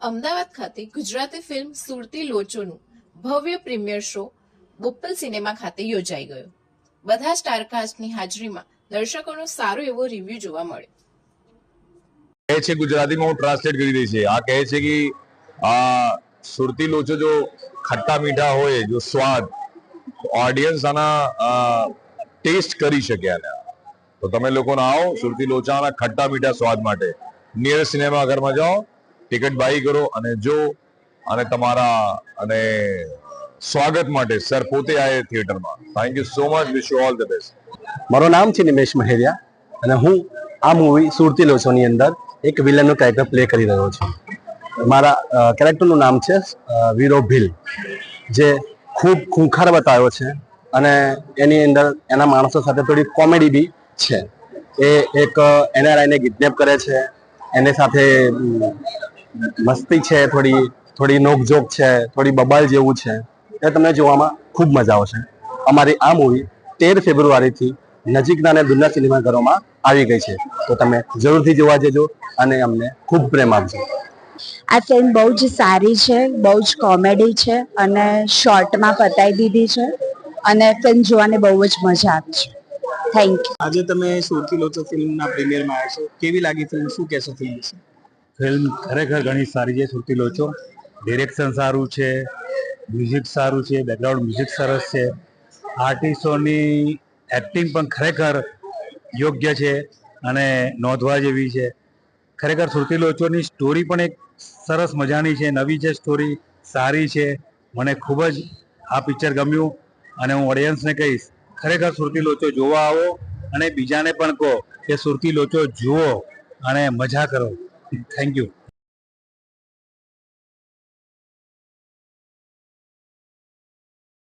અમદાવાદ ખાતે ગુજરાતી ફિલ્મ સુરતી લોચોનું ભવ્ય premier show Bopal cinema ખાતે યોજાઈ ગયો. બધા સ્ટારકાસ્ટની હાજરીમાં દર્શકોનો સારો એવો રિવ્યુ જોવા મળ્યો. કહે છે ગુજરાતીમાં હું ટ્રાન્સલેટ કરી દઈ છે. આ કહે છે કે આ સુરતી લોચો જો ખટ્ટા મીઠા હોય, જો સ્વાદ, ઓડિયન્સ આના ટેસ્ટ કરી શકે. આને તો તમે લોકોને આવો સુરતી લોચાના ખટ્ટા મીઠા સ્વાદ માટે નિયર સિનેમા ઘરમાં જાઓ, ટિકિટ બાય કરો અને જો અને તમારા અને સ્વાગત માટે સર પોતે આવે થિયેટરમાં. Thank you so much. Wish you all the best. મારું નામ છે નિમેશ મહેરિયા અને હું આ મૂવી સુરતી લોચોની અંદર એક વિલનનું કેરેક્ટર પ્લે કરી રહ્યો છું. મારા કેરેક્ટરનું નામ છે વીરો ભીલ, જે ખૂબ ખૂંખાર બતાવ્યો છે અને એની અંદર એના માણસો સાથે થોડી કોમેડી બી છે. એ એક એનઆરઆઈને કિડનેપ કરે છે, એની સાથે મસ્તી છે, થોડી નોકઝોક છે, થોડી બબાલ જેવું છે. એ તમને જોવામાં ખૂબ મજા આવશે. અમારી આ મૂવી 13 ફેબ્રુઆરીથી નજીકના અને દૂરના સિનેમાઘરોમાં આવી ગઈ છે, તો તમે જરૂરથી જોવા જજો અને અમને ખૂબ પ્રેમ આપજો. આ ફિલ્મ બહુ જ સારી છે, બહુ જ કોમેડી છે અને શોર્ટમાં પતાવી દીધી છે અને ફિલ્મ જોવાની બહુ જ મજા આવી છે. Thank you. આજે તમે સુરતી લોચો ફિલ્મના પ્રીમિયરમાં આવ્યા છો, કેવી લાગી ફિલ્મ? શું કહેશો ફિલ્મ વિશે? ફિલ્મ ખરેખર ઘણી સારી છે. સુરતી લોચો ડિરેક્શન સારું છે, મ્યુઝિક સારું છે, બેકગ્રાઉન્ડ મ્યુઝિક સરસ છે, આર્ટિસ્ટોની એક્ટિંગ પણ ખરેખર યોગ્ય છે અને નોંધવા જેવી છે. ખરેખર સુરતી લોચોની સ્ટોરી પણ એક સરસ મજાની છે, નવી છે, સ્ટોરી સારી છે. મને ખૂબ જ આ પિક્ચર ગમ્યું અને હું ઓડિયન્સને કહીશ ખરેખર સુરતી લોચો જોવા આવો અને બીજાને પણ કહો કે સુરતી લોચો જુઓ અને મજા કરો. Thank you.